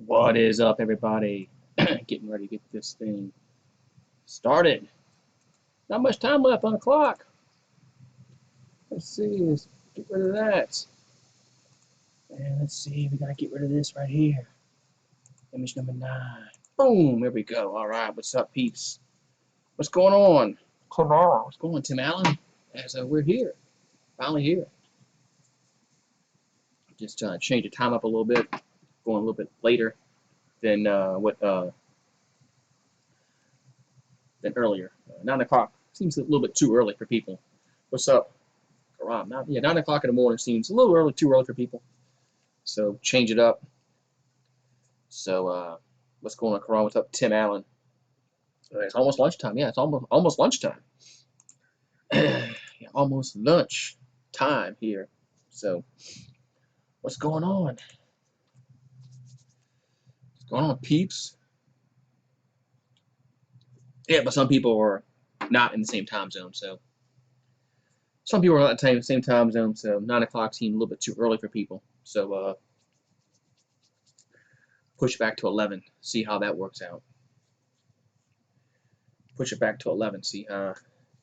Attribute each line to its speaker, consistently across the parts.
Speaker 1: What is up, everybody? Getting ready to get this thing started. Not much time left on the clock. Let's see. Let's get rid of that. And let's see. We gotta get rid of this right here. Image number 9. Boom. There we go. All right. What's up, peeps? What's going on?
Speaker 2: Tim Allen.
Speaker 1: What's going on, Tim Allen? As we're here, finally here. Just change the time up a little bit. going a little bit later than than earlier. 9 o'clock seems a little bit too early for people. What's up, Karam? 9 o'clock in the morning seems a little early, too early for people. So change it up. So what's going on, Karam? What's up, Tim Allen? It's almost lunchtime. Yeah, it's almost lunchtime. Yeah, almost lunch time here. So what's going on? What's going on, peeps? Yeah, but some people are not in the same time zone. So some people are not in the same time zone. So 9 o'clock seems a little bit too early for people. So push it back to 11. See how that works out. Push it back to 11. See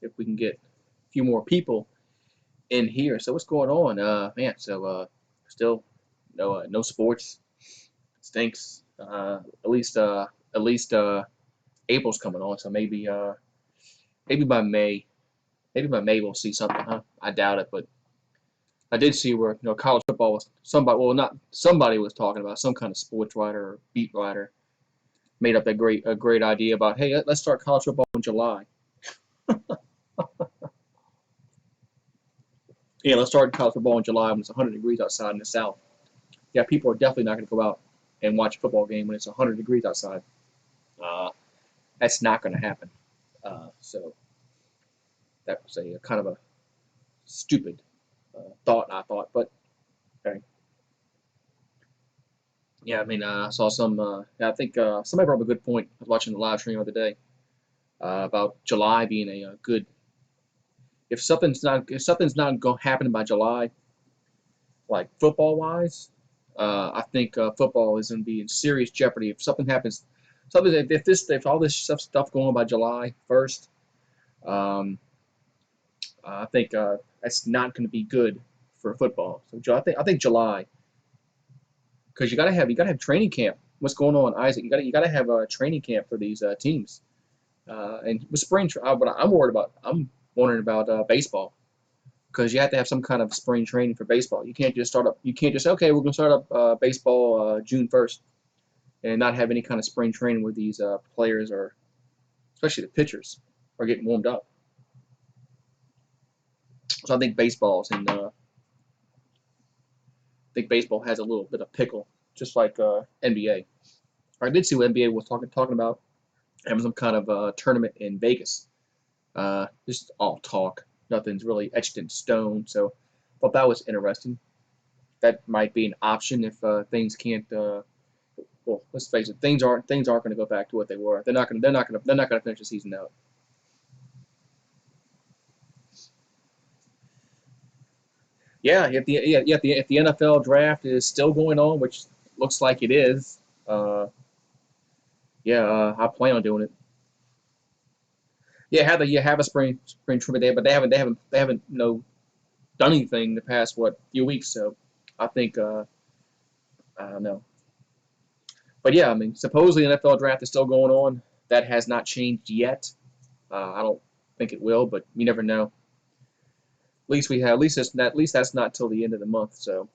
Speaker 1: if we can get a few more people in here. So what's going on, man? So still no sports. Stinks. At least April's coming on. So maybe by May we'll see something. Huh? I doubt it, but I did see where college football was somebody was talking about, some kind of sports writer or beat writer made up a great idea about, hey, let's start college football in July. Yeah, let's start college football in July when it's 100 degrees outside in the South. Yeah, people are definitely not going to go out and watch a football game when it's 100 degrees outside. That's not going to happen. So that was a kind of a stupid thought, I thought, but okay. Yeah, I mean, I saw some. I think somebody brought up a good point. I was watching the live stream the other day about July being a good. If something's not happening by July, like football wise, I think football is going to be in serious jeopardy if something happens. If all this stuff going on by July 1st, I think that's not going to be good for football. So I think July, because you gotta have training camp. What's going on, Isaac? You gotta have a training camp for these teams. And with but I'm wondering about baseball, because you have to have some kind of spring training for baseball. You can't just start up. You can't just say, okay, we're gonna start up baseball June 1st, and not have any kind of spring training where these players, or especially the pitchers, are getting warmed up. So I think baseball has a little bit of pickle, just like NBA. I did see what NBA was talking about having some kind of tournament in Vegas. Just all talk. Nothing's really etched in stone. So I thought that was interesting. That might be an option if things can't. Well, let's face it, things aren't going to go back to what they were. They're not going to finish the season out. Yeah, if the NFL draft is still going on, which looks like it is, I plan on doing it. Yeah, have a spring trip there, but they haven't done anything the past few weeks. So I think I don't know. But yeah, I mean, supposedly the NFL draft is still going on. That has not changed yet. I don't think it will, but you never know. At least that's not till the end of the month. So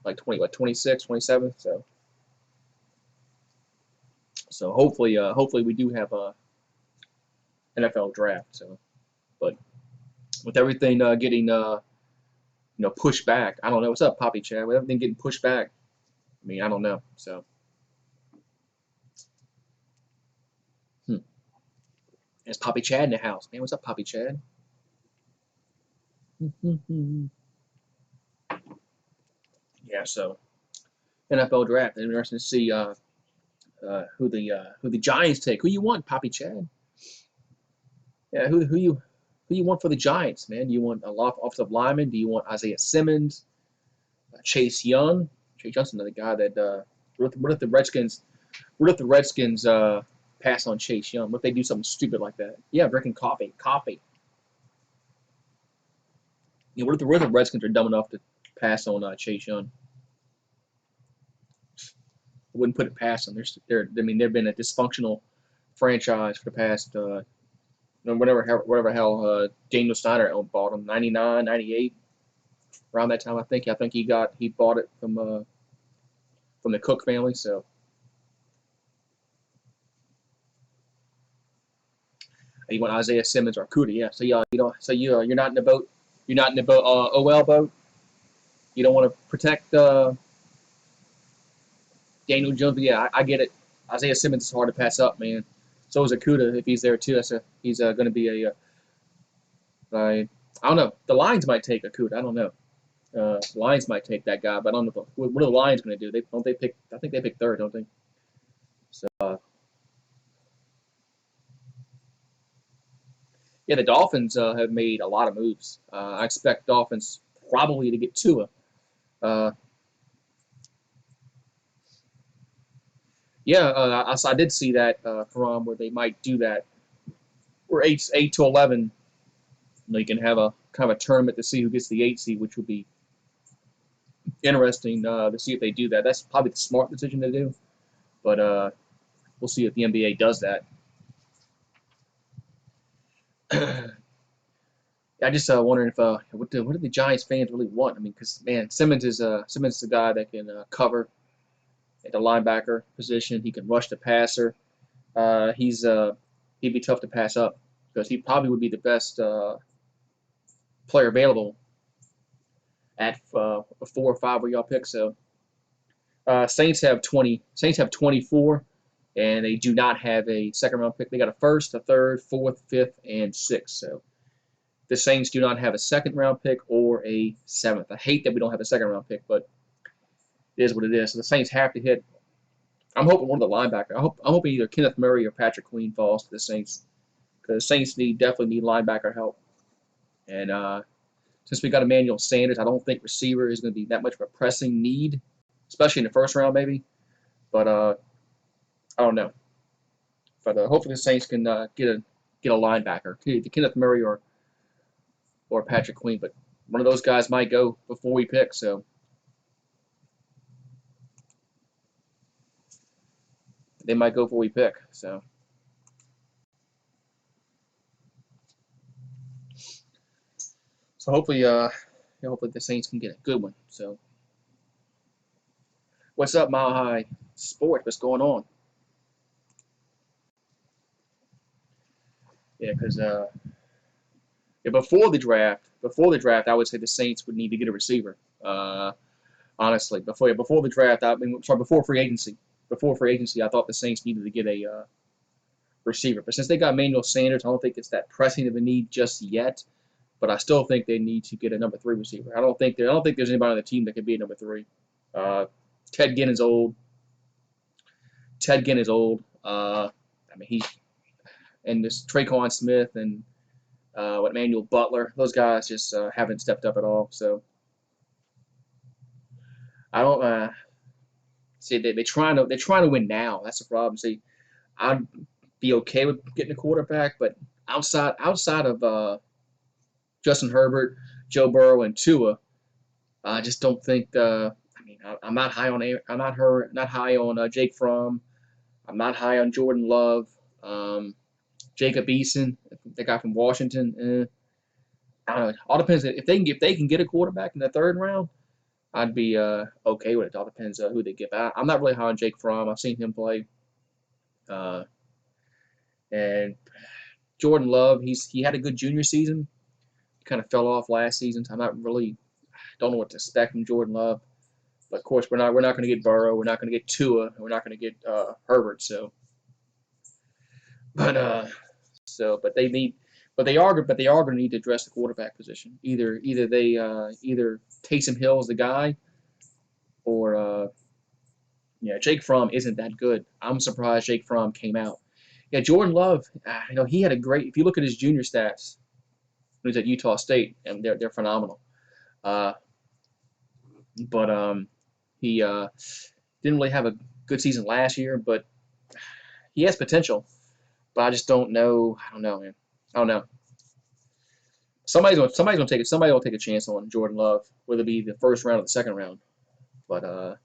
Speaker 1: like 26, 27. So hopefully we do have a NFL draft. So, but with everything getting pushed back, I don't know. What's up, Poppy Chad? With everything getting pushed back, I mean, I don't know. So, There's Poppy Chad in the house. Man, what's up, Poppy Chad? Yeah. So NFL draft. Interesting to see who the Giants take. Who you want, Poppy Chad? Yeah, who you want for the Giants, man? Do you want a lot of offensive linemen? Do you want Isaiah Simmons, Chase Young? Chase Young's another guy that what if the Redskins pass on Chase Young? What if they do something stupid like that? Yeah, drinking coffee. You know, what if the Redskins are dumb enough to pass on Chase Young? I wouldn't put it past them. They've been a dysfunctional franchise for the past whatever hell Daniel Snyder bought him, 99, 98, around that time. I think he bought it from from the Cook family. So you want Isaiah Simmons or Kuda, yeah. So you're not in the boat. You're not in the boat. OL boat. You don't want to protect Daniel Jones. But yeah, I get it. Isaiah Simmons is hard to pass up, man. So is Akuda if he's there too. He's going to be I don't know. The Lions might take Akuda. I don't know. Lions might take that guy, but I don't know what are the Lions going to do. They pick? I think they pick third, don't they? So yeah, the Dolphins have made a lot of moves. I expect Dolphins probably to get Tua. Uh, yeah, I did see that from where they might do that. Where 8 to 11, you can have a kind of a tournament to see who gets the 8 seed, which would be interesting to see if they do that. That's probably the smart decision to do, but we'll see if the NBA does that. I just wondering if what do the Giants fans really want? I mean, because man, Simmons is a guy that can cover at the linebacker position. He can rush the passer. He'd be tough to pass up because he probably would be the best player available at a 4 or 5 where y'all pick. So Saints have 20. Saints have 24, and they do not have a second round pick. They got a first, a third, fourth, fifth, and sixth. So the Saints do not have a second round pick or a seventh. I hate that we don't have a second round pick, but it is what it is. So the Saints have to hit. I'm hoping one of the linebackers. I'm hoping either Kenneth Murray or Patrick Queen falls to the Saints because the Saints definitely need linebacker help. And since we got Emmanuel Sanders, I don't think receiver is going to be that much of a pressing need, especially in the first round maybe. But I don't know. But hopefully the Saints can get a linebacker, either Kenneth Murray or Patrick Queen. But one of those guys might go before we pick. So they might go before we pick. So hopefully hopefully the Saints can get a good one. So what's up, Mile High Sports? What's going on? Yeah, because before the draft, I would say the Saints would need to get a receiver. Honestly, before the draft, before free agency, I thought the Saints needed to get a receiver. But since they got Emmanuel Sanders, I don't think it's that pressing of a need just yet. But I still think they need to get a number 3 receiver. I don't think there's anybody on the team that can be a number 3. Ted Ginn is old. I mean, and this Traquan Smith and Emmanuel Butler, those guys just haven't stepped up at all. So I don't see they're trying to win now. That's the problem. See, I'd be okay with getting a quarterback, but outside of Justin Herbert, Joe Burrow, and Tua, I just don't think. I'm not high on not high on Jake Fromm. I'm not high on Jordan Love. Jacob Eason, the guy from Washington. I don't know. It all depends if they can get a quarterback in the 3rd round. I'd be okay with it. It all depends who they get. I'm not really high on Jake Fromm. I've seen him play. And Jordan Love, he had a good junior season. He kind of fell off last season. So don't know what to expect from Jordan Love. But of course, we're not going to get Burrow. We're not going to get Tua. We're not going to get Herbert. So, but they are going to need to address the quarterback position. Either Taysom Hill is the guy, or Jake Fromm isn't that good. I'm surprised Jake Fromm came out. Yeah, Jordan Love, he had a great. If you look at his junior stats when he was at Utah State, and they're phenomenal. But he didn't really have a good season last year, but he has potential. But I just don't know. I don't know, man. I don't know. Somebody's gonna take it. Somebody will take a chance on Jordan Love, whether it be the 1st round or the 2nd round. But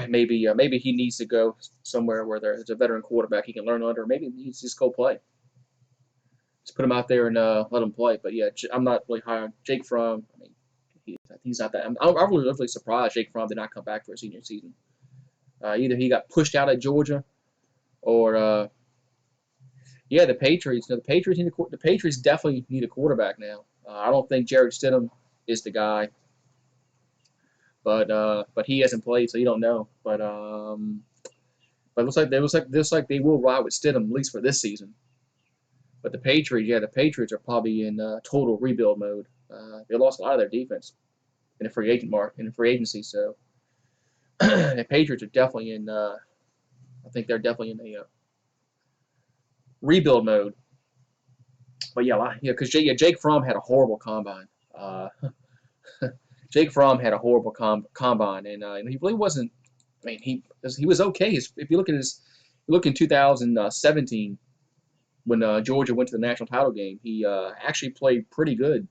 Speaker 1: maybe he needs to go somewhere where there's a veteran quarterback he can learn under. Maybe he needs to just go play. Just put him out there and let him play. But yeah, I'm not really high on Jake Fromm. I mean, he's not that. I'm really surprised Jake Fromm did not come back for a senior season. Either he got pushed out at Georgia, or yeah, the Patriots. You know, the Patriots definitely need a quarterback now. I don't think Jared Stidham is the guy, but he hasn't played, so you don't know. But it looks like they will ride with Stidham at least for this season. But the Patriots are probably in total rebuild mode. They lost a lot of their defense in the free agency. So the Patriots are definitely in. I think they're definitely in a rebuild mode. But because Jake Fromm had a horrible combine. Jake Fromm had a horrible combine, and he really wasn't. I mean, he was okay. If you look in 2017 when Georgia went to the national title game, he actually played pretty good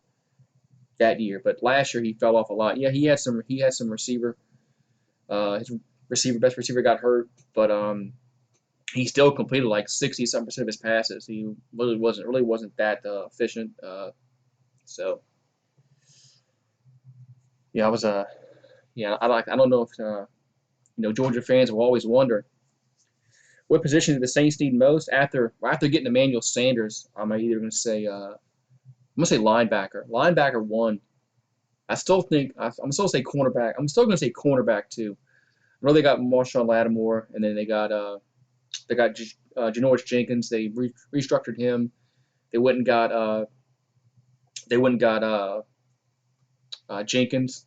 Speaker 1: that year. But last year he fell off a lot. Yeah, he had some receiver. His best receiver got hurt, but he still completed like 60-something% of his passes. He really wasn't that efficient. So yeah, I was yeah, I don't know if Georgia fans will always wonder what position do the Saints need most after getting Emmanuel Sanders. I'm either going to say linebacker. Linebacker one. I still think I'm still say cornerback. I'm still going to say cornerback too. I know they got Marshawn Lattimore, and then they got Janoris Jenkins. They restructured him. They went and got Jenkins,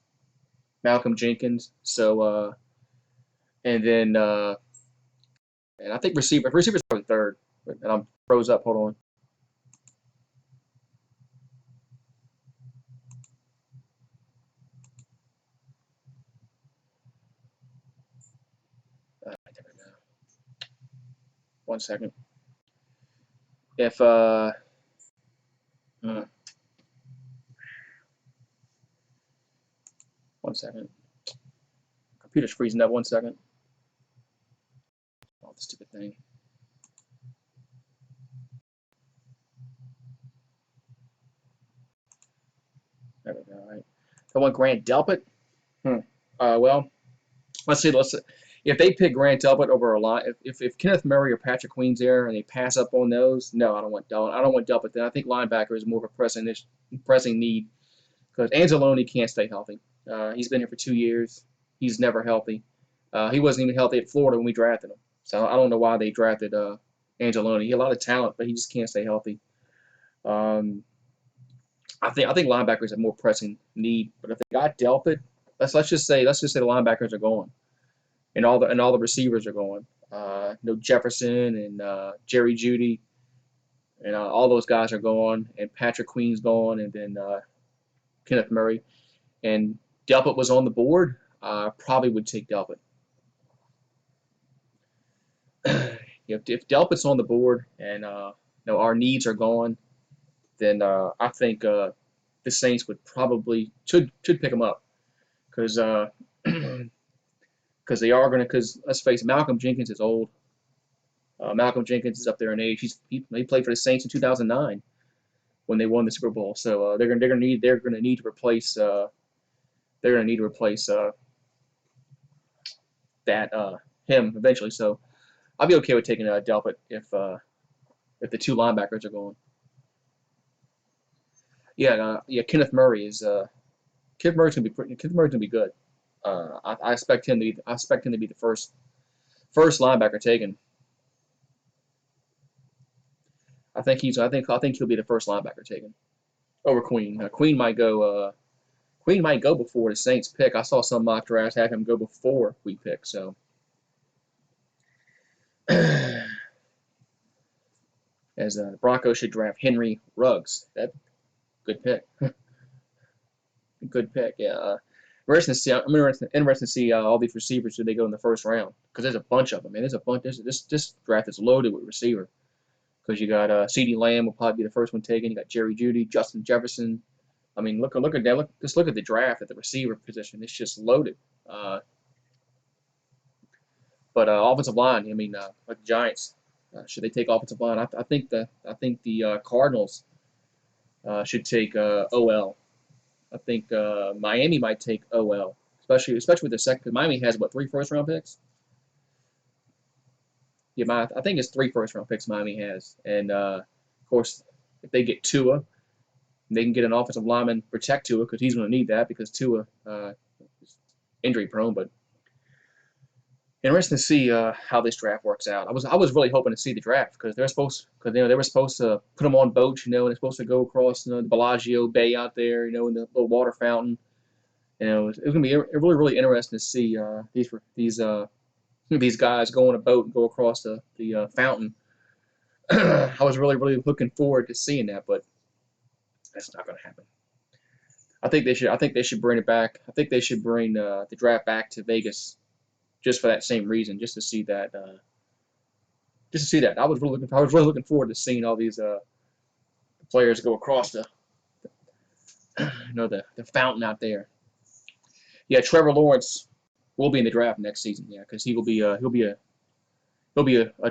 Speaker 1: Malcolm Jenkins. So and then and I think receivers probably third. And I'm froze up. Hold on. One second. If hmm, one second. Computer's freezing up. 1 second. Oh, the stupid thing. There we go. All right. I want Grant Delpit. Well, let's see. If they pick Grant Delpit over a line, if Kenneth Murray or Patrick Queen's there and they pass up on those, no, I don't want Delpit. Then I think linebacker is more of a pressing need because Anzalone can't stay healthy. He's been here for 2 years. He's never healthy. He wasn't even healthy at Florida when we drafted him. So I don't know why they drafted Anzalone. He had a lot of talent, but he just can't stay healthy. I think linebackers have more pressing need. But if they got Delpit, let's just say the linebackers are going, and all the receivers are going. Jefferson and Jerry Jeudy, and all those guys are going, and Patrick Queen's going, and then Kenneth Murray, and Delpit was on the board. Probably would take Delpit. If Delpit's on the board and our needs are gone, then I think the Saints would probably should pick him up because they are going to. Because let's face it, Malcolm Jenkins is old. Malcolm Jenkins is up there in age. He played for the Saints in 2009 when they won the Super Bowl. So they're going to need to replace that him eventually. So I'll be okay with taking Delpit if the two linebackers are going. Kenneth Murray is Kenneth Murray's gonna be good. I expect him to be the first linebacker taken. I think he'll be the first linebacker taken over Queen. Queen might go before the Saints pick. I saw some mock drafts have him go before we pick. So as the Broncos should draft Henry Ruggs. That good pick. Good pick. Yeah. I'm interested to see all these receivers who they go in the first round because there's a bunch of them. Man, there's a bunch. This draft is loaded with receiver because you got CeeDee Lamb will probably be the first one taken. You got Jerry Jeudy, Justin Jefferson. I mean, look at that. Just look at the draft at the receiver position. It's just loaded. But offensive line. I mean, like the Giants, should they take offensive line? I think the Cardinals should take OL. I think Miami might take OL, especially with the second. Because Miami has what, 3 first-round picks? Yeah, I think it's 3 first-round picks Miami has, and of course, if they get Tua, they can get an offensive lineman protect Tua because he's going to need that because Tua is injury prone. But interesting to see how this draft works out. I was really hoping to see the draft because they were supposed to put them on boats, and they're supposed to go across the Bellagio Bay out there, in the little water fountain. It was going to be really interesting to see these guys go on a boat and go across the fountain. I was really looking forward to seeing that, but that's not going to happen. I think they should bring it back. I think they should bring the draft back to Vegas just for that same reason, just to see that. Just to see that. I was really looking forward to seeing all these players go across the fountain out there. Yeah, Trevor Lawrence will be in the draft next season. Yeah, because he'll be a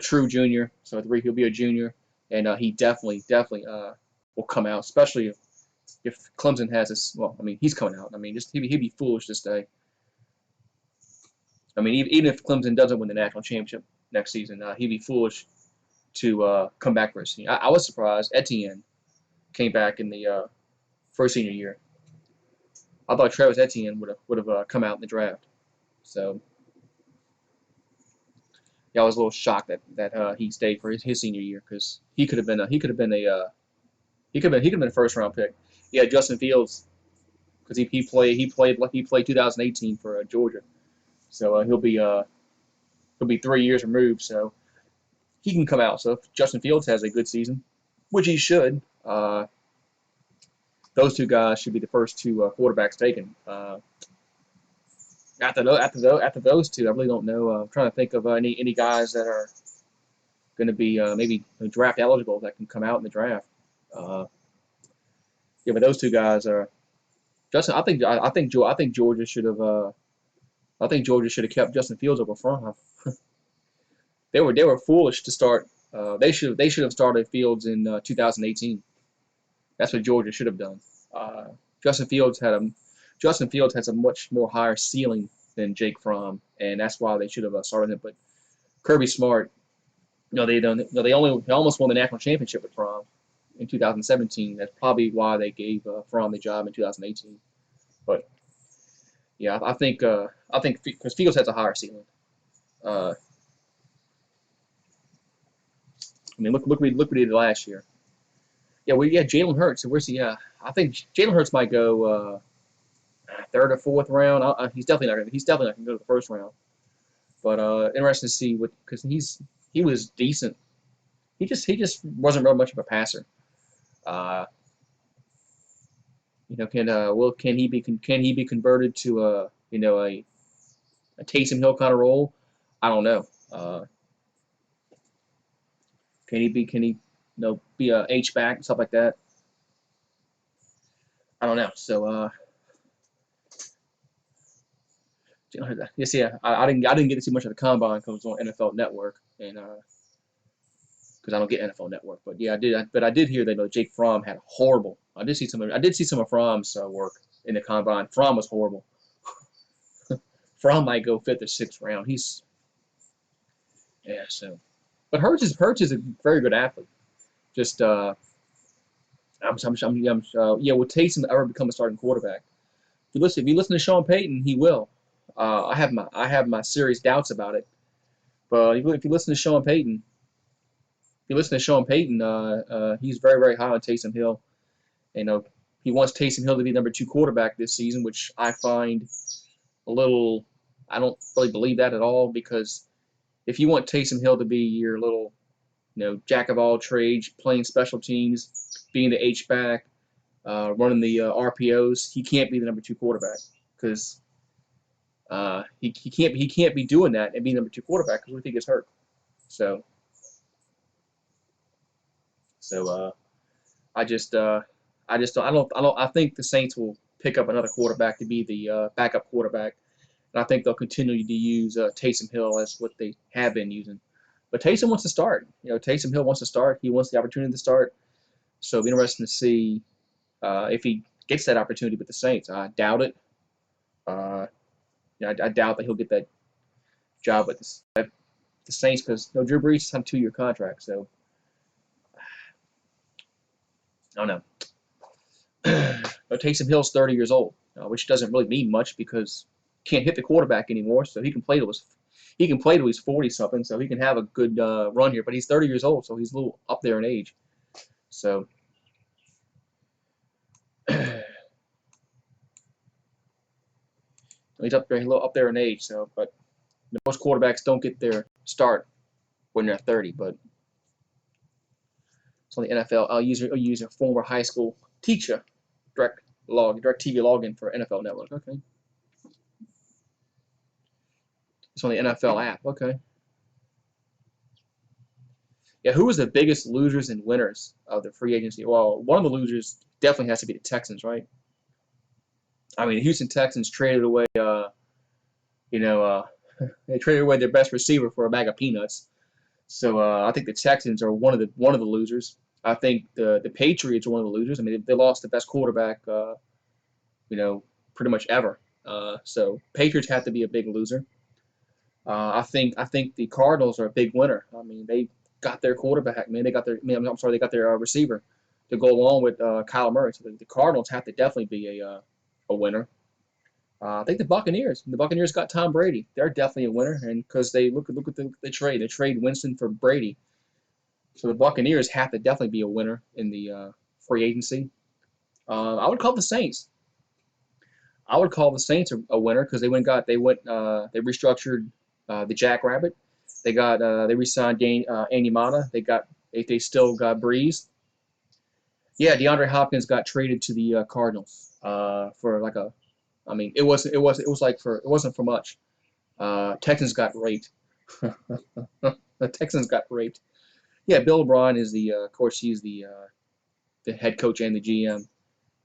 Speaker 1: true junior. So he'll be a junior, and he definitely will come out, especially if Clemson has this. Well, I mean, he's coming out. I mean, just he'd be foolish to stay. I mean, even if Clemson doesn't win the national championship next season, he'd be foolish to come back for a senior. I was surprised Etienne came back in the first senior year. I thought Travis Etienne would have come out in the draft. So yeah, I was a little shocked that he stayed for his senior year because he could have been a first round pick. Yeah, Justin Fields because he played 2018 for Georgia, so he'll be 3 years removed. So he can come out. So if Justin Fields has a good season, which he should, those two guys should be the first two quarterbacks taken. After those two, I really don't know. I'm trying to think of any guys that are going to be maybe draft eligible that can come out in the draft. Uh, yeah, but those two guys are Justin. I think Georgia should have. I think Georgia should have kept Justin Fields over Fromm. They were foolish to start. They should have started Fields in 2018. That's what Georgia should have done. Uh, Justin Fields had a Justin Fields has a much more higher ceiling than Jake Fromm, and that's why they should have started him. But Kirby Smart, they almost won the national championship with Fromm in 2017. That's probably why they gave Fromm the job in 2018. But yeah, I think because Fields has a higher ceiling. Uh, I mean, look what he did last year. Yeah, Jalen Hurts. So where's he? I think Jalen Hurts might go third or fourth round. He's definitely not gonna go to the first round. But interesting to see what because he was decent. He just wasn't real much of a passer. Uh, can he be converted to a Taysom Hill kind of role? I don't know. Can he be a H back and stuff like that? I don't know. So yes, yeah. I didn't get to see much of the combine because it was on NFL Network and because I don't get NFL Network. But yeah, I did hear that Jake Fromm had horrible. I did see some of Fromm's work in the combine. Fromm was horrible. Fromm might go fifth or sixth round. Yeah. So, but Hurts is a very good athlete. Just yeah. Will Taysom ever become a starting quarterback? If you listen to Sean Payton, he will. I have my serious doubts about it. But if you listen to Sean Payton, he's very high on Taysom Hill. You know, he wants Taysom Hill to be number two quarterback this season, which I find a little. I don't really believe that at all because if you want Taysom Hill to be your little, jack of all trades, playing special teams, being the H back, running the RPOs, he can't be the number two quarterback because he can't be doing that and be number two quarterback because what if he gets hurt? So so I think the Saints will pick up another quarterback to be the backup quarterback, and I think they'll continue to use Taysom Hill as what they have been using. But Taysom wants to start. Taysom Hill wants to start. He wants the opportunity to start. So it'll be interesting to see if he gets that opportunity with the Saints. I doubt it. Uh, I doubt that he'll get that job with the Saints because Drew Brees is on a 2-year contract. So I don't know. Taysom Hill's 30 years old, which doesn't really mean much because he can't hit the quarterback anymore. So he can play till he's 40 something. So he can have a good run here. But he's 30 years old, so he's a little up there in age. So he's a little up there in age. So, but most quarterbacks don't get their start when they're 30. But it's on the NFL. I'll use a former high school teacher direct TV login for NFL Network. Okay. It's on the NFL app. Okay. Yeah, who was the biggest losers and winners of the free agency? Well, one of the losers definitely has to be the Texans, right? I mean, the Houston Texans traded away, they traded away their best receiver for a bag of peanuts. So I think the Texans are one of the losers. I think the Patriots are one of the losers. I mean, they lost the best quarterback, pretty much ever. So Patriots have to be a big loser. I think the Cardinals are a big winner. I mean, they got their quarterback, man. They got their, I'm sorry, they got their receiver to go along with Kyler Murray. So the Cardinals have to definitely be a winner. I think the Buccaneers. The Buccaneers got Tom Brady. They're definitely a winner, and because they look at the trade. They trade Winston for Brady. So the Buccaneers have to definitely be a winner in the free agency. I would call the Saints. I would call the Saints a winner because they restructured the Jackrabbit. They re-signed Andy Mata. They still got Breeze. Yeah, DeAndre Hopkins got traded to the Cardinals for like a. I mean, it wasn't for much. Texans got raped. The Texans got raped. Yeah, Bill O'Brien is of course, he's the head coach and the GM.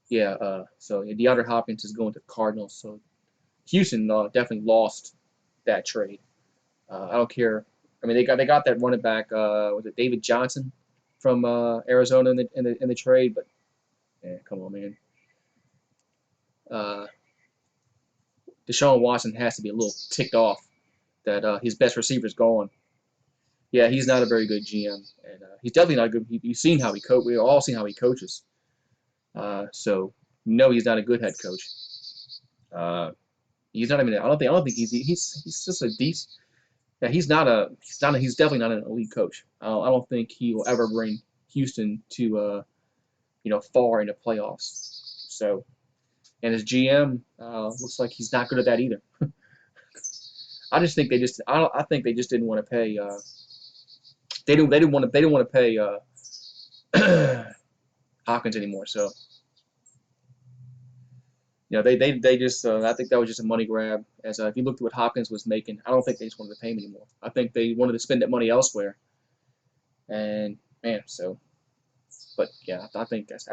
Speaker 1: Yeah, so DeAndre Hopkins is going to the Cardinals. So Houston definitely lost that trade. I don't care. I mean, they got that running back. Was it David Johnson from Arizona in the trade? But yeah, come on, man. Uh, Deshaun Watson has to be a little ticked off that his best receiver's gone. Yeah, he's not a very good GM, and he's definitely not good. You've seen how he coach. We've all seen how he coaches. So no, he's not a good head coach. He's not even. I don't think he's just a decent. Yeah, he's definitely not an elite coach. I don't think he will ever bring Houston to far into playoffs. So, and his GM looks like he's not good at that either. I just think I think they just didn't want to pay. They didn't want to pay Hopkins anymore. So, they just I think that was just a money grab. As if you looked at what Hopkins was making, I don't think they just wanted to pay him anymore. I think they wanted to spend that money elsewhere. And man, so, but yeah, I think as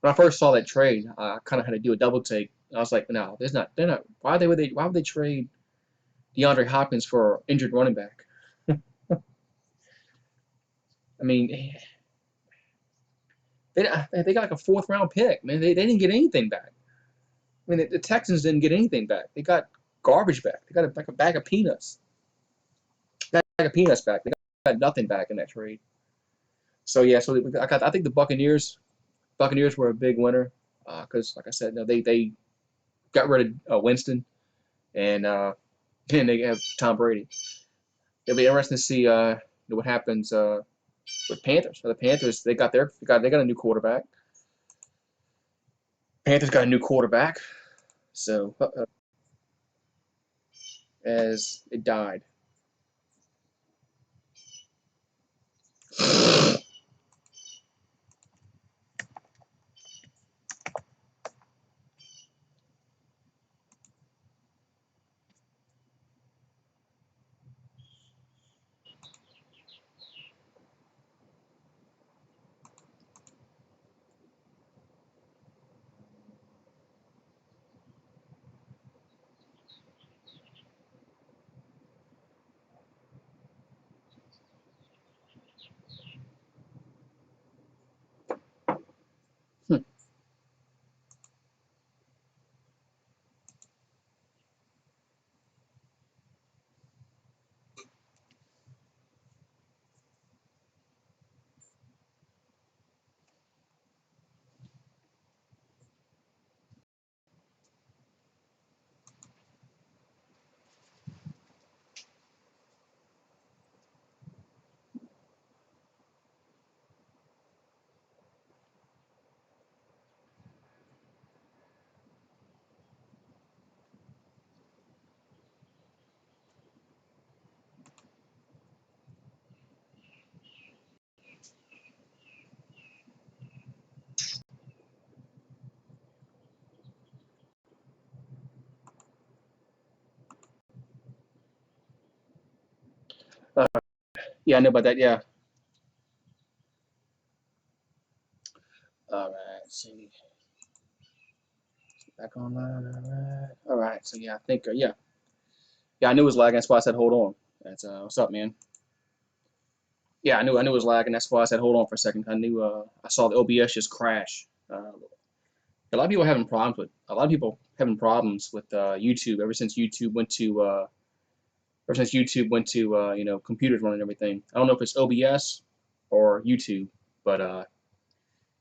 Speaker 1: when I first saw that trade, I kind of had to do a double take. I was like, no, they're not. Why would they trade DeAndre Hopkins for an injured running back? I mean, they got like a 4th-round pick. Man, they didn't get anything back. I mean, the Texans didn't get anything back. They got garbage back. They got like a bag of peanuts. Bag of peanuts back. They got nothing back in that trade. So yeah, I think the Buccaneers were a big winner because, like I said, they got rid of Winston and they have Tom Brady. It'll be interesting to see what happens with Panthers. So the Panthers they got a new quarterback. Panthers got a new quarterback. So as it died. Yeah, I know about that. Yeah. All right. Let's see. Back online. All right. All right. So yeah, I think yeah. Yeah, I knew it was lagging. That's why I said hold on. That's what's up, man. Yeah, I knew it was lagging. That's why I said hold on for a second. I knew I saw the OBS just crash. A lot of people having problems with YouTube ever since YouTube went to computers running everything. I don't know if it's OBS or YouTube, but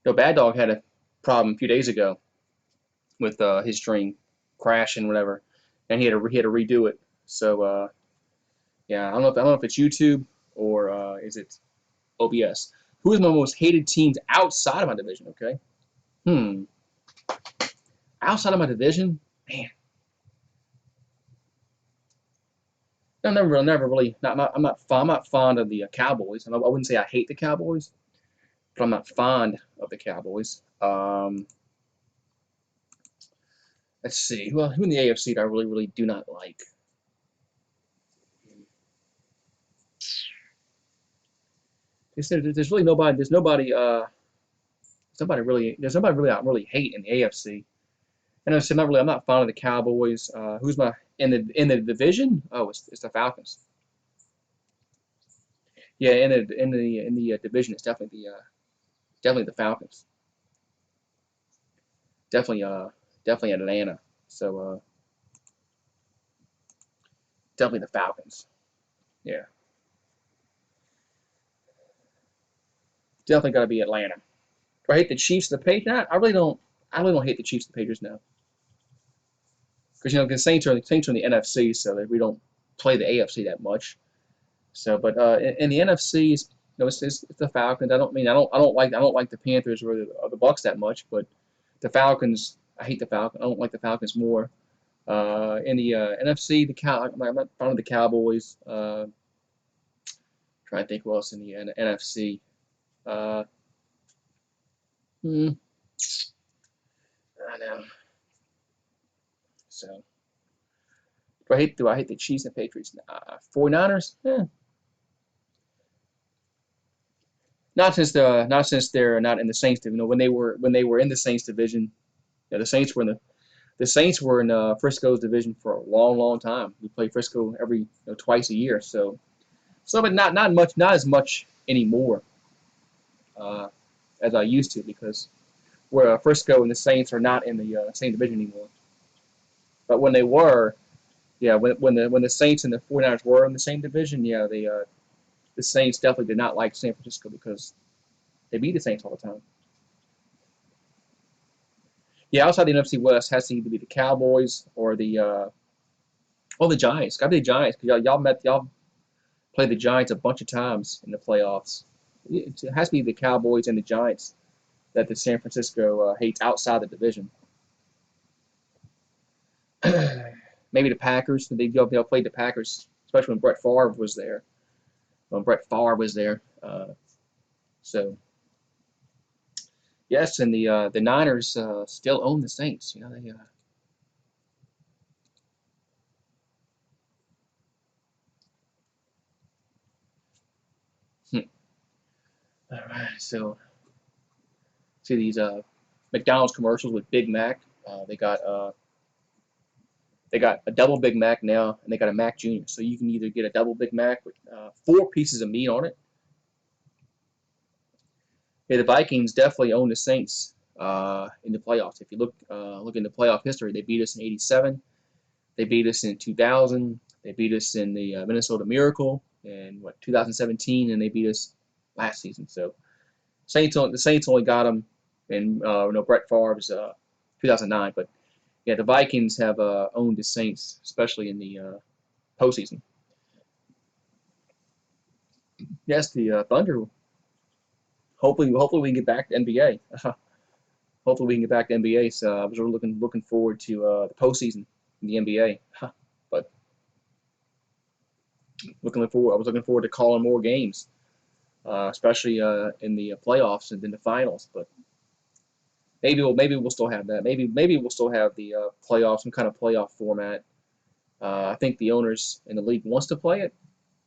Speaker 1: Bad Dog had a problem a few days ago with his stream crashing, whatever, and he had to redo it. So yeah, I don't know if it's YouTube or is it OBS. Who is my most hated teams outside of my division? Okay, hmm, outside of my division, man, never really. I'm not fond of the Cowboys. I wouldn't say I hate the Cowboys, but I'm not fond of the Cowboys. Let's see. Well, who in the AFC that I really do not like? There's really nobody. There's nobody really I really hate in the AFC. And I said I'm not fond of the Cowboys. Who's my in the division? Oh, it's the Falcons. Yeah, in the division, it's definitely the Falcons. Definitely definitely Atlanta. So definitely the Falcons. Yeah, definitely got to be Atlanta. Do I hate the Chiefs, the Patriots? I really don't. I really don't hate the Chiefs, the Patriots now, because the Saints are in the NFC, so that we don't play the AFC that much. So, but in the NFCs, it's the Falcons. I don't like the Panthers or the Bucks that much, but the Falcons. I hate the Falcons. I don't like the Falcons more. In the NFC, I'm not fond of the Cowboys. Trying to think who else in the NFC. Uh, hmm, I know. So, do I hate the Chiefs and Patriots? 49ers? Not since they're not in the Saints division. When they were in the Saints division, the Saints were in Frisco's division for a long, long time. We play Frisco every twice a year. But not as much anymore uh, as I used to, because where Frisco and the Saints are not in the same division anymore. But when they were, yeah, when the Saints and the 49ers were in the same division, yeah, the Saints definitely did not like San Francisco because they beat the Saints all the time. Yeah, outside the NFC West has to either be the Cowboys or the Giants. Got to be the Giants because y'all played the Giants a bunch of times in the playoffs. It has to be the Cowboys and the Giants that the San Francisco hates outside the division. Maybe the Packers. They played the Packers, especially when Brett Favre was there. When Brett Favre was there, so yes, and the Niners still own the Saints. They. All right, so see these McDonald's commercials with Big Mac. They got a double Big Mac now, and they got a Mac Junior. So you can either get a double Big Mac with 4 pieces of meat on it. Yeah, the Vikings definitely own the Saints in the playoffs. If you look into playoff history, they beat us in '87. They beat us in 2000. They beat us in the Minnesota Miracle in 2017, and they beat us last season. So the Saints only got them in Brett Favre's 2009, but yeah, the Vikings have owned the Saints, especially in the postseason. Yes, the Thunder. Hopefully we can get back to NBA. Hopefully we can get back to NBA. So I was really looking forward to the postseason in the NBA. But I was looking forward to calling more games, especially in the playoffs and in the finals. But maybe we'll still have that. Maybe we'll still have the playoffs, some kind of playoff format. I think the owners in the league wants to play it,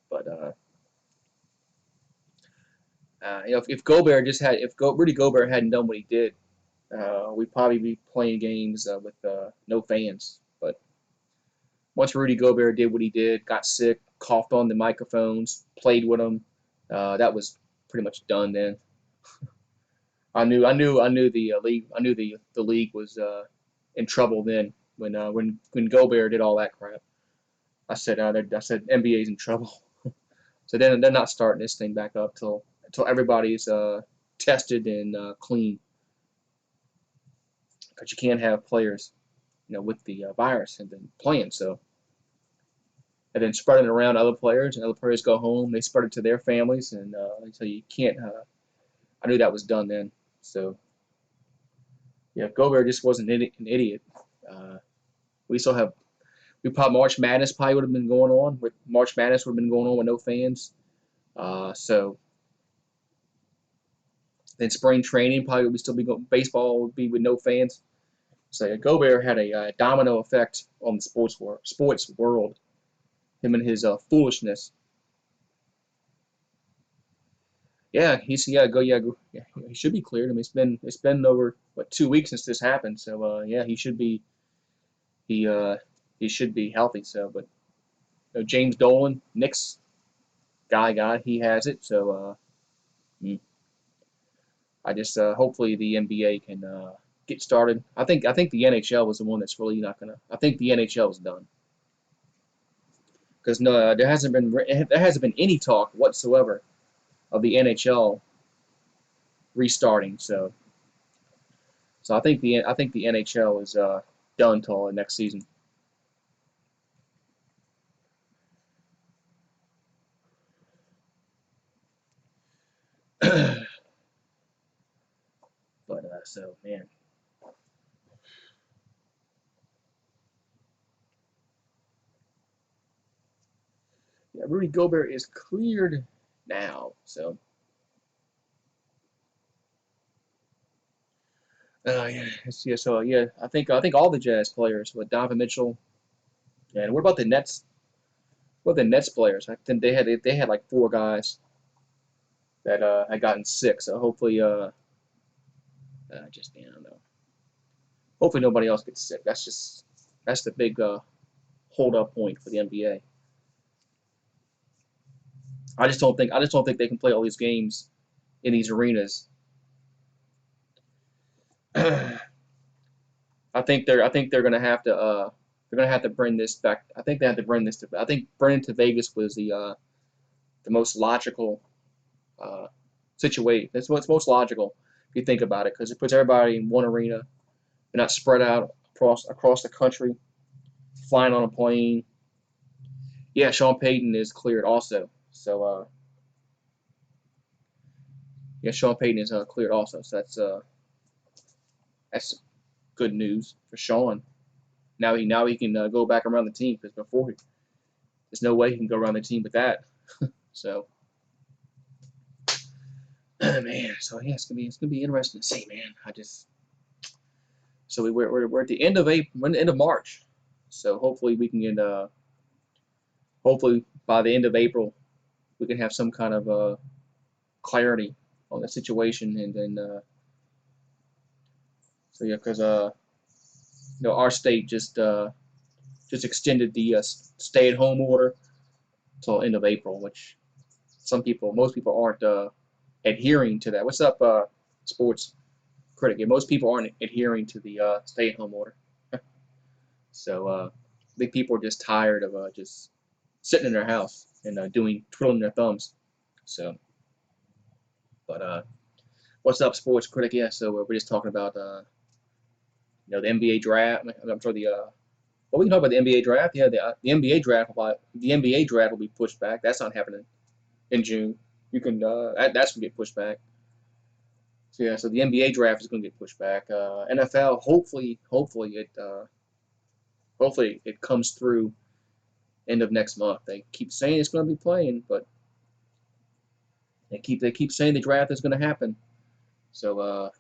Speaker 1: but If Rudy Gobert hadn't done what he did, we'd probably be playing games with no fans. But once Rudy Gobert did what he did, got sick, coughed on the microphones, played with them, that was pretty much done then. I knew the league. I knew the league was in trouble then when Gobert did all that crap. I said NBA's in trouble. So then they're not starting this thing back up till everybody's tested and clean, because you can't have players, with the virus and then playing. So and then spreading it around other players, and other players go home, they spread it to their families, and so you can't. I knew that was done then. So yeah, Gobert just wasn't an idiot. Uh, we still have we probably March Madness probably would have been going on with March Madness would have been going on with no fans. So then spring training probably would still be going. Baseball would be with no fans. So yeah, Gobert had a domino effect on the sports world. Him and his foolishness. Yeah, he should be cleared. I mean, it's been over what 2 weeks since this happened. So yeah, he uh, he should be healthy. So, but James Dolan, Knicks guy, he has it. So I just hopefully the NBA can get started. I think the NHL was the one that's really not gonna. I think the NHL is done because no, there hasn't been any talk whatsoever of the NHL restarting. So I think the NHL is done till next season. But so man, yeah, Rudy Gobert is cleared now. So yeah, yeah, so yeah, I think all the Jazz players, with Donovan Mitchell, and what about the Nets? What about the Nets players? I think they had like four guys that had gotten sick. So hopefully, just I don't know. Hopefully nobody else gets sick. That's the big hold up point for the NBA. I just don't think they can play all these games in these arenas. I think they're gonna have to bring this back. I think they have to bring this to. I think bringing to Vegas was the most logical uh, situation. That's what's most logical if you think about it, because it puts everybody in one arena. They're not spread out across the country, flying on a plane. Yeah, Sean Payton is cleared also. So yeah, Sean Payton is cleared also. So that's good news for Sean. Now he can go back around the team, because before there's no way he can go around the team with that. So man, so yeah, it's gonna be interesting to see, man. We're at the end of April, we're at the end of March. So hopefully we can get hopefully by the end of April we can have some kind of clarity on the situation, and then so yeah, because our state just extended the stay-at-home order till end of April, which most people aren't adhering to that. What's up, sports critic? Yeah, most people aren't adhering to the stay-at-home order. So I think people are just tired of just sitting in their house and twiddling their thumbs. So, but what's up, sports critic? Yeah, so we're just talking about the NBA draft. I'm sorry, well, we can talk about the NBA draft. Yeah, the NBA draft. The NBA draft will be pushed back. That's not happening in June. You can that's gonna get pushed back. So yeah, so the NBA draft is gonna get pushed back. NFL, hopefully it comes through end of next month. They keep saying it's gonna be playing, but they keep saying the draft is gonna happen. So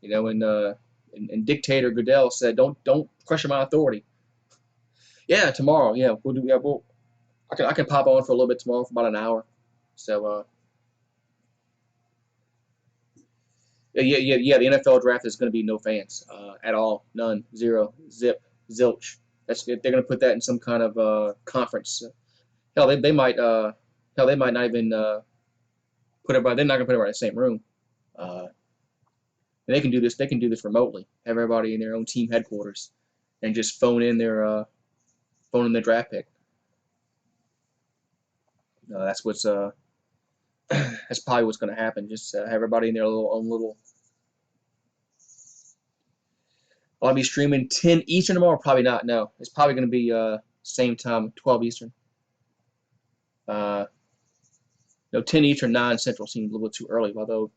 Speaker 1: and dictator Goodell said, don't question my authority. Yeah, tomorrow. Yeah, we'll do. Yeah, I can pop on for a little bit tomorrow for about an hour. So Yeah. The NFL draft is going to be no fans at all, none, zero, zip, zilch. They're going to put that in some kind of conference. Hell, they might hell they might not even put everybody. They're not going to put everybody in the same room. Uh, and they can do this. They can do this remotely. Have everybody in their own team headquarters, and just phone in their draft pick. That's what's that's probably what's going to happen. Just have everybody in their own little. I'll be streaming 10 Eastern tomorrow. Probably not. No, it's probably going to be same time, 12 Eastern. No, 10 Eastern, 9 Central seems a little bit too early. Although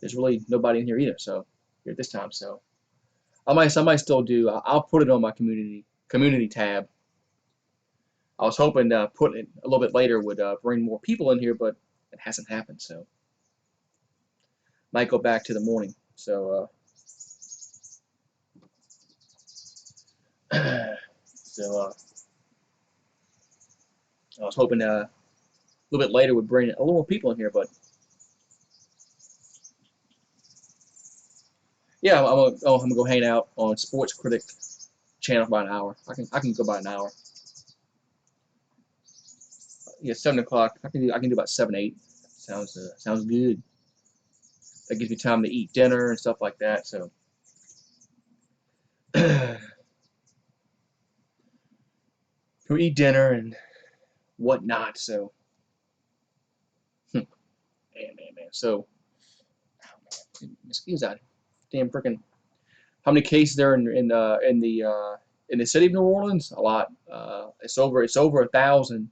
Speaker 1: there's really nobody in here either. So here at this time. So I might still do. I'll put it on my community tab. I was hoping putting it a little bit later would bring more people in here, but it hasn't happened. So might go back to the morning. So so I was hoping a little bit later would bring a little more people in here, but yeah, I'm gonna go hang out on Sports Critic channel for about an hour. I can go about an hour. Yeah, 7 o'clock. I can do about 7 8. Sounds good. That gives me time to eat dinner and stuff like that. So we eat dinner and whatnot. So man. So excuse that. Damn freaking. How many cases there in the city of New Orleans? A lot. It's over 1,000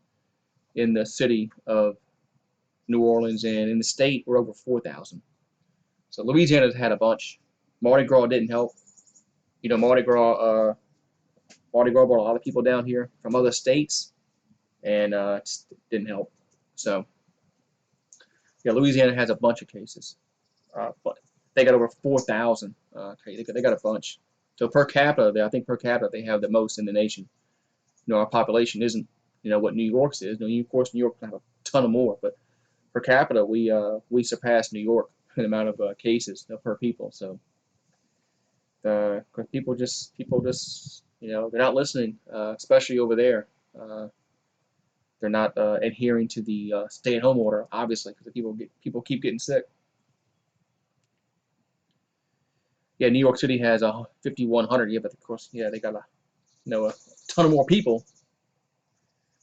Speaker 1: in the city of New Orleans, and in the state we're over 4,000. So Louisiana's had a bunch. Mardi Gras didn't help. You know, Mardi Gras brought a lot of people down here from other states, and it just didn't help. So yeah, Louisiana has a bunch of cases, but they got over 4,000. They got a bunch. So per capita, I think per capita they have the most in the nation. You know, our population isn't, what New York's is. Of course, New York have a ton of more, but per capita we surpass New York in the amount of cases per people. So because people just they're not listening, especially over there. They're not adhering to the stay-at-home order, obviously, because people keep getting sick. Yeah, New York City has 5,100. Yeah, but of course, yeah, they got a ton of more people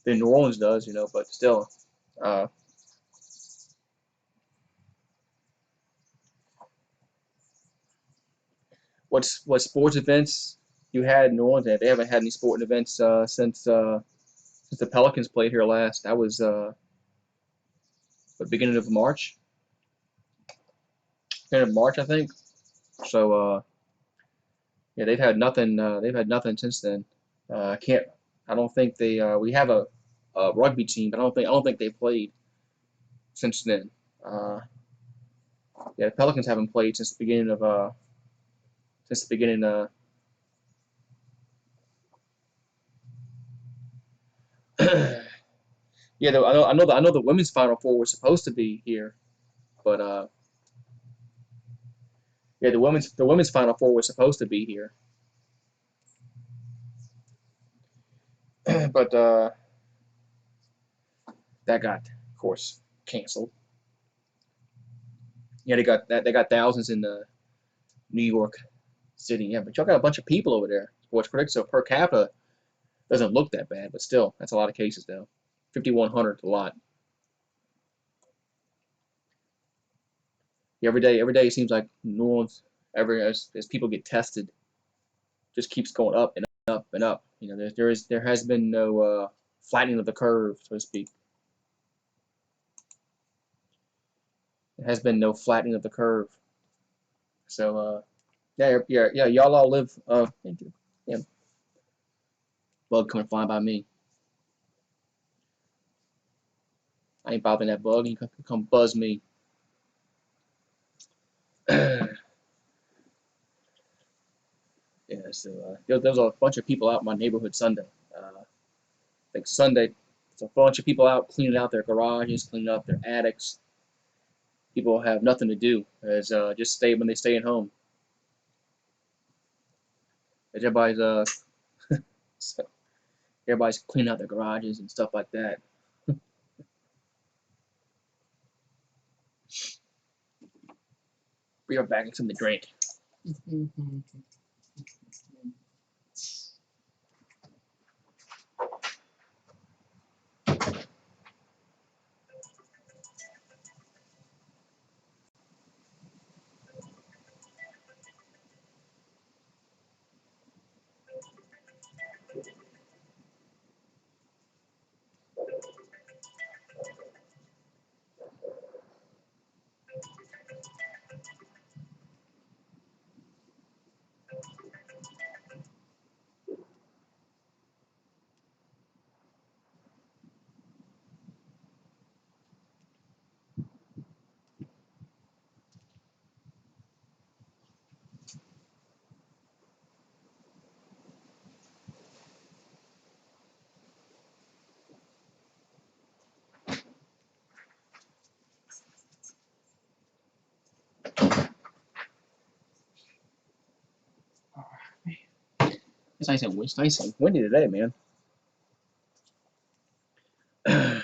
Speaker 1: than New Orleans does. But still, what sports events you had in New Orleans? They haven't had any sporting events since the Pelicans played here last. That was the beginning of March. Beginning of March, I think. So yeah, they've had nothing. They've had nothing since then. I can't. I don't think they. We have a rugby team, but I don't think they played since then. Yeah, the Pelicans haven't played since the beginning of since the beginning. Yeah, I know the women's Final Four was supposed to be here, but yeah, the women's Final Four was supposed to be here, but that got, of course, canceled. Yeah, they got thousands in New York City. Yeah, but y'all got a bunch of people over there, sports critics. So per capita doesn't look that bad, but still, that's a lot of cases though. 5,100 is a lot. Yeah, every day it seems like New Orleans, as people get tested, just keeps going up and up and up. There has been no flattening of the curve, so to speak. There has been no flattening of the curve. So yeah, y'all all live. Thank you. Yeah, bug coming flying by me. I ain't bothering that bug. He can come buzz me. Yeah, so there was a bunch of people out in my neighborhood Sunday. Like Sunday, it's a bunch of people out cleaning out their garages, cleaning up their attics. people have nothing to do. As just stay when they stay at home. As so everybody's cleaning out their garages and stuff like that. We are back in something to drink. It's nice and windy today, man. A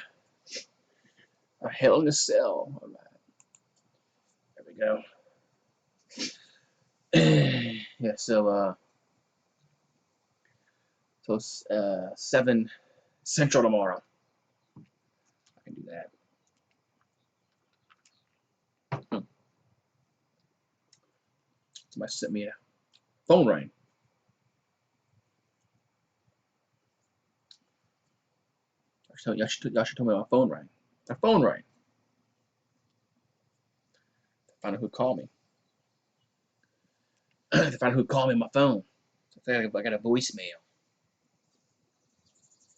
Speaker 1: hell in a cell. All right. There we go. Yeah, so 7 Central tomorrow. I can do that. Somebody sent me a phone ring. Y'all should tell me my phone rang. My phone rang. Find out who called me. To find out who called me on my phone. So I got a voicemail.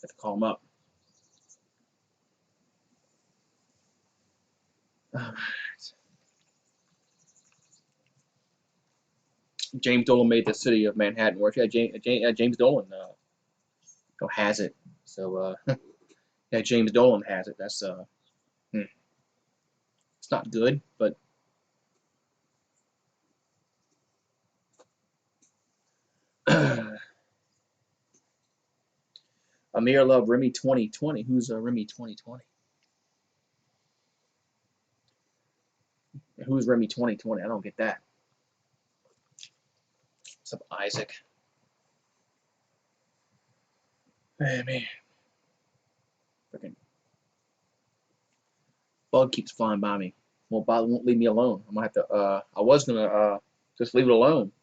Speaker 1: Have to call him up. All right. James Dolan made the city of Manhattan worse. Yeah, James Dolan has it. So yeah, James Dolan has it. That's it's not good, but Amir Love Remy 2020. Who's Remy 2020? Who's Remy 2020? I don't get that. What's up, Isaac? Hey, man. Freaking bug keeps flying by me. Won't leave me alone. I'm gonna have to. I was gonna just leave it alone.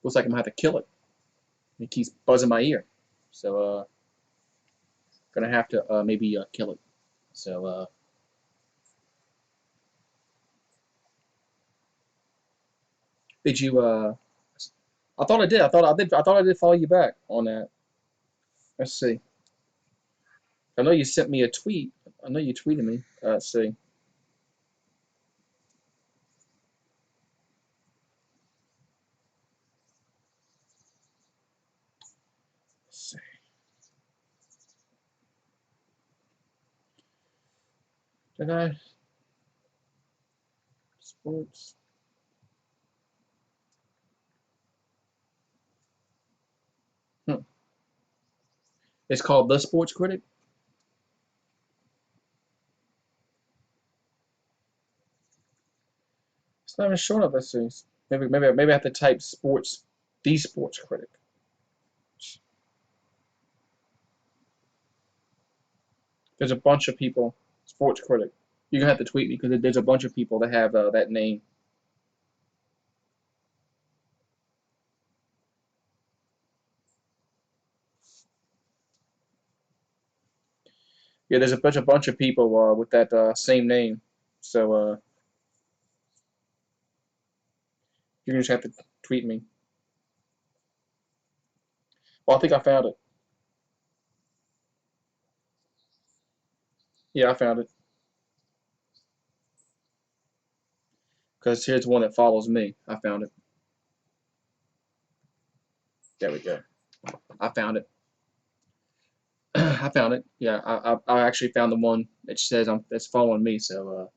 Speaker 1: Looks like I'm gonna have to kill it. It keeps buzzing my ear, so gonna have to maybe kill it. So did you? I thought I did. I thought I did follow you back on that. Let's see. I know you sent me a tweet. I know you tweeted me. Let's see. Let's see. Did I? Sports. Hmm. It's called The Sports Critic. It's not even showing up. Let's see. Maybe I have to type sports. The Sports Critic. There's a bunch of people. Sports Critic. You're gonna have to tweet me because there's a bunch of people that have that name. Yeah, there's a bunch of people with that same name. So you're gonna just have to tweet me. Well, I think I found it. Yeah, I found it. Because here's one that follows me. I found it. There we go. I found it. I found it. Yeah, I actually found the one that says that's following me. So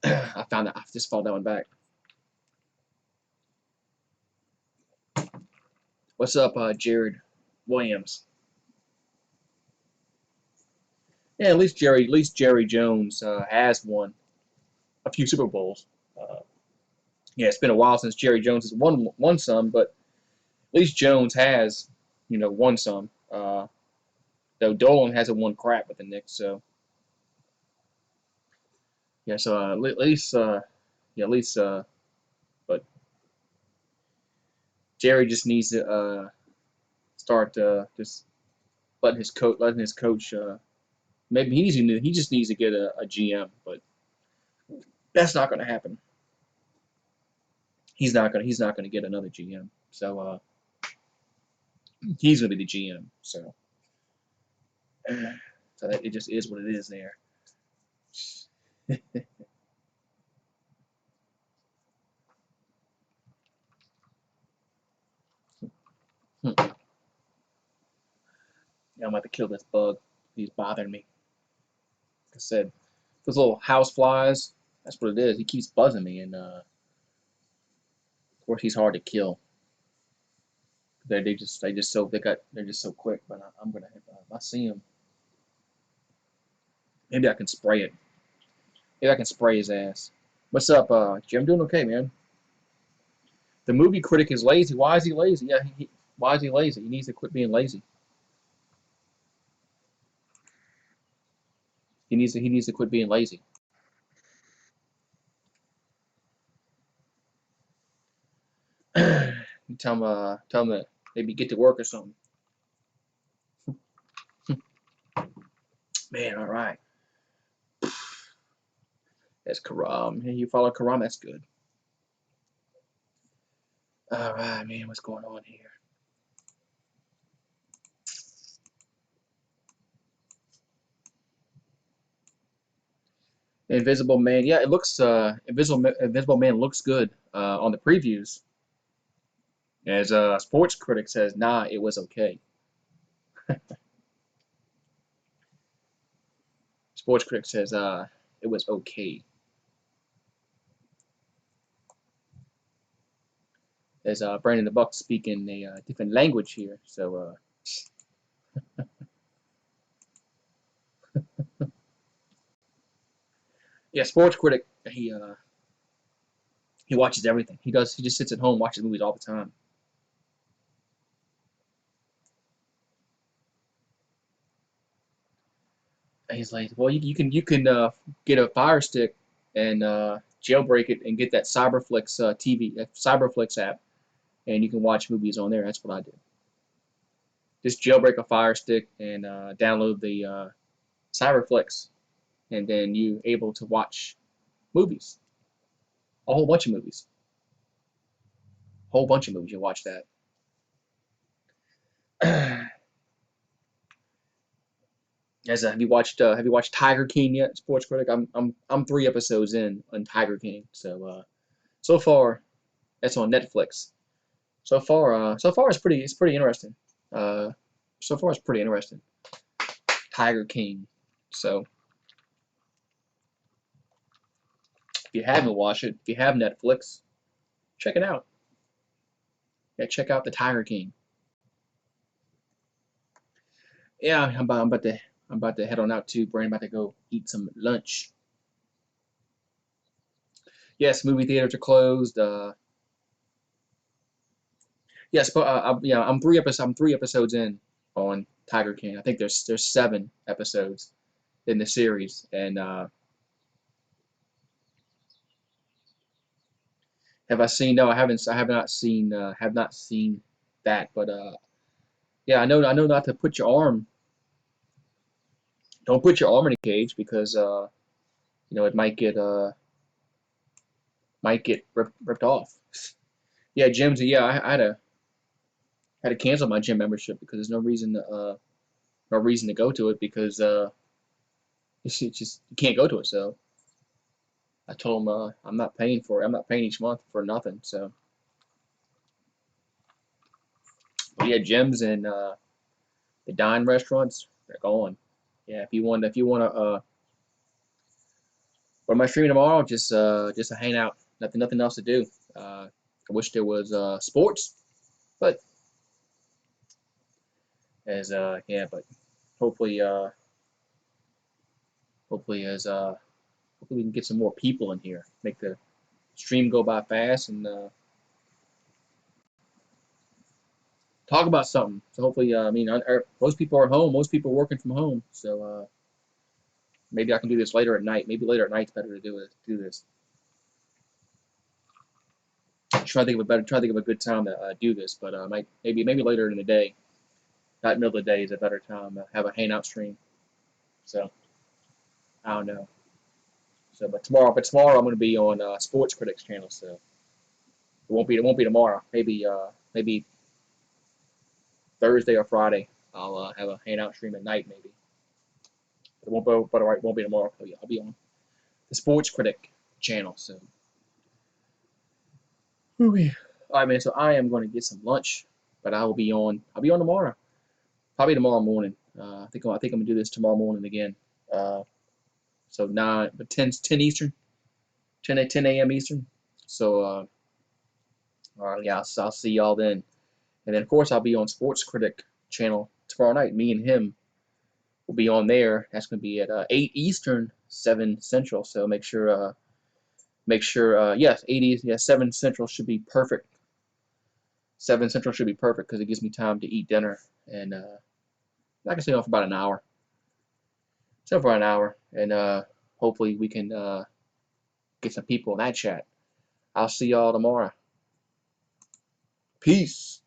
Speaker 1: I found that I just followed that one back. What's up, Jared Williams? Yeah, at least Jerry Jones has won a few Super Bowls. Uh, yeah, it's been a while since Jerry Jones has won some, but at least Jones has, won some. Though Dolan hasn't won crap with the Knicks, so yeah. So at least, but Jerry just needs to start just letting his coach. Maybe he just needs to get a GM, but that's not going to happen. He's not gonna get another GM. So he's gonna be the GM. So it just is what it is there. Yeah, I'm about to kill this bug. He's bothering me. Like I said, those little house flies. That's what it is. He keeps buzzing me, and of course he's hard to kill. They're just so quick. But I'm gonna if I see him, maybe I can spray it. Maybe I can spray his ass. What's up, Jim? I'm doing okay, man. The movie critic is lazy. Why is he lazy? Yeah, why is he lazy? He needs to quit being lazy. He needs to quit being lazy. You tell him to maybe get to work or something. Man, all right. That's Karam. Hey, you follow Karam? That's good. All right, man. What's going on here? Invisible Man. Yeah, it looks Invisible Man looks good on the previews. As sports critic says, nah, it was okay. Sports critic says it was okay. As Brandon the Buck speaking a different language here, so yeah, sports critic he watches everything. He does. He just sits at home watches movies all the time. And he's like, well, you can get a Fire Stick and jailbreak it and get that Cyberflix Cyberflix app, and you can watch movies on there. That's what I did. Just jailbreak a Fire Stick and download the Cyberflix, and then you able to watch movies, a whole bunch of movies, a whole bunch of movies. You watch that. Have you watched Tiger King yet, Sports Critic? I'm 3 episodes in on Tiger King, so so far that's on Netflix. So far it's pretty interesting. Uh, so far it's pretty interesting. Tiger King. So if you haven't watched it, if you have Netflix, check it out. Yeah, check out the Tiger King. Yeah, I'm about to head on out too. Brandon, about to go eat some lunch. Yes, movie theaters are closed. Yes, but yeah, I'm 3 episodes in on Tiger King. I think there's 7 episodes in the series, and have I seen? No, I haven't. I have not seen that. But yeah, I know not to put your arm. Don't put your arm in a cage because it might get ripped off. Yeah, gyms. Yeah, I had to cancel my gym membership because there's no reason to go to it because it's just you can't go to it. So I told them I'm not paying for it. I'm not paying each month for nothing. So but yeah, gyms and the dine restaurants they're gone. Yeah, if you want to What am I streaming tomorrow? Just a hangout. Nothing else to do. I wish there was sports, but yeah, but hopefully hopefully as hopefully we can get some more people in here, make the stream go by fast, and talk about something. So hopefully, I mean, most people are home. Most people are working from home. So maybe I can do this later at night. Maybe later at night's better to do this. Try to think of a good time to do this, but maybe later in the day, not middle of the day, is a better time to have a hangout stream. So I don't know. So but tomorrow I'm going to be on Sports Critics channel. So it won't be tomorrow. Maybe Thursday or Friday. I'll have a hangout stream at night maybe. It won't be tomorrow. I'll be on the Sports Critic channel. So, all right, man. So I am going to get some lunch, but I'll be on tomorrow. Probably tomorrow morning. I think I'm gonna do this tomorrow morning again. Uh, so 10 Eastern, 10 a.m. Eastern. So, all right, yeah, I'll see y'all then. And then of course I'll be on Sports Critic channel tomorrow night. Me and him will be on there. That's gonna be at 8 Eastern, 7 Central. So make sure, yes, 80, yeah, 7 Central should be perfect. 7 Central should be perfect because it gives me time to eat dinner, and I can stay on for about an hour. So for an hour, and hopefully we can get some people in that chat. I'll see y'all tomorrow. Peace.